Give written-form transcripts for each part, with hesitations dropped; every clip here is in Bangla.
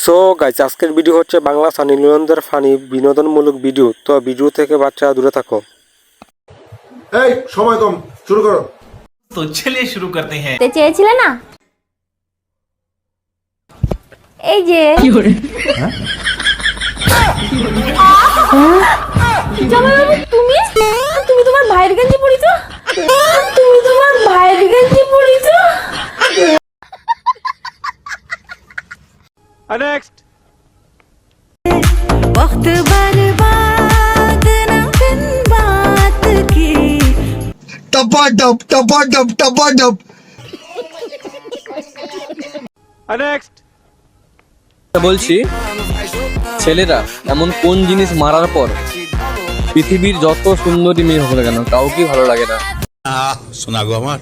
সো গাইস, আজকের ভিডিও হচ্ছে বাংলা সানি লিওনদের ফানি বিনোদনমূলক ভিডিও। তো ভিডিও থেকে বাচ্চারা দূরে থাকো। এই সময় কম, শুরু করো। तो चलिए शुरू करते हैं। তে চেয়েছিলে না এই যে জামাইবাবু, তুমি তুমি তোমার ভাইয়ের গেঞ্জি পরিছো, তুমি তোমার ভাইয়ের গেঞ্জি পরিছো। নেক্সট वक्त बर्बाद न बिन बात की टपाटप टपाटप टपाटप। নেক্সট বলছি, ছেলেরা এমন কোন জিনিস মারার পর পৃথিবীর যত সুন্দরী মেয়ে হোক না কেন কাউকে ভালো লাগে না? শোনা গো আমার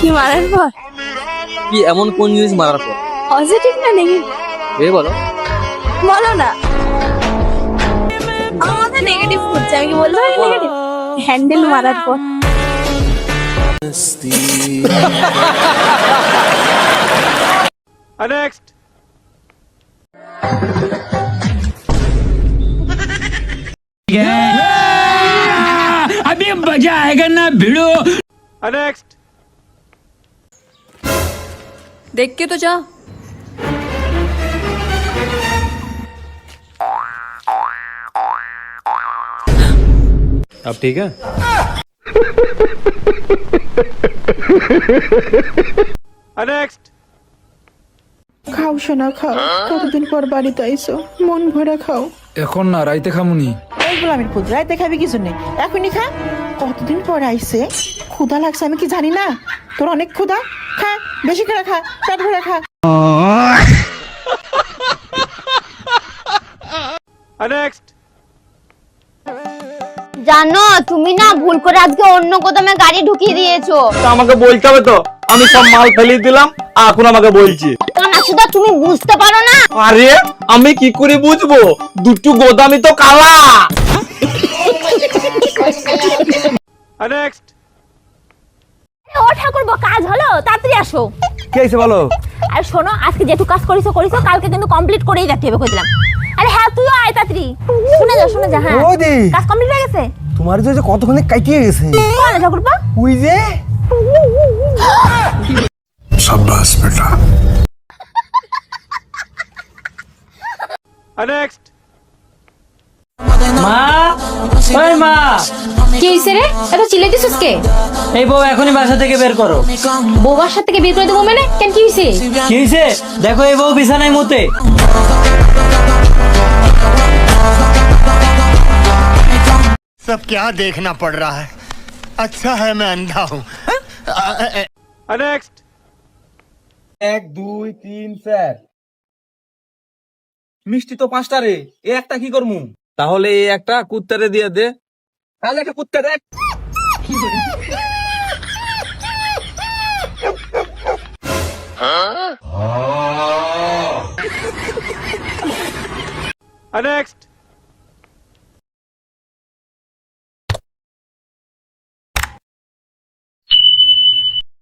কি মারার পর? কি এমন কোন জিনিস মারার পর? পজিটিভ না নেগেটিভ? বলো বলো না, আমাদের নেগেটিভ হচ্ছে, আমি কি বলতে পারি নেগেটিভ? হ্যান্ডেল মারার পর। নেক্সট अभी मजा आएगा ना भिड़ो। नेक्स्ट देख के तो जा। अब ठीक है। नेक्स्ट খাও সোনা খাও, কতদিন পর বাড়িতে আইসো, মন ভরা খাও। এখন না, রাইতে খামুনি। এইগুলো আমি খুদ রাইতে খাবি কিছু নেই, এখনই খা। কতদিন পর আইসে, ক্ষুধা লাগছে আমি কি জানি না? তোর অনেক ক্ষুধা, খা, বেশি করে খা, পেট ভরে খা। নেক্সট জানো তুমি না ভুল করে আজকে অন্য কোথাও গাড়ি ঢুকিয়ে দিয়েছো। আমাকে বলতে হবে তো, আমি সব মাল ফেলে দিলাম, এখন আমাকে বলছি। না সুদা, তুমি বুঝতে পারো না? আরে আমি কি করে বুঝবো? দুটো গোদামি তো কালা। নেক্সট ও ঠাকুরপো, কাজ হলো, তাড়াতাড়ি আসো। কি হইছে বলো? আর শোনো, আজকে যেটু কাজ করিছো কালকে কিন্তু কমপ্লিট করেই রাখতে হবে কইলাম। আরে হ্যাঁ, তুইও আয় তাড়াতাড়ি। শুনে যা। হ্যাঁ, কাজ কমপ্লিট হয়ে গেছে। তোমার যে কতক্ষণে কাটিয়ে গেছে। কোন ঠাকুরপো? ওই যে शाबाश बेटा। नेक्स्ट মা, ওই মা, কি হইছে রে? এত চিল্লাইতেছিস কে? এই বউ এখনই বাসা থেকে বের করো। বউ বাসা থেকে বের করে দেবো মানে? কেন, কি হইছে? কি হয়েছে দেখো, এই বউ বিছানায় মুতে। सब क्या देखना पड़ रहा है। अच्छा है मैं अंधा हूँ। नेक्स्ट 1 2 3 4 মিষ্টি তো 5টা রে, এই একটা কি করমু? তাহলে এই একটা কুত্তারে দিয়ে দে। তাহলে একটা কুত্তা দে। नेक्स्ट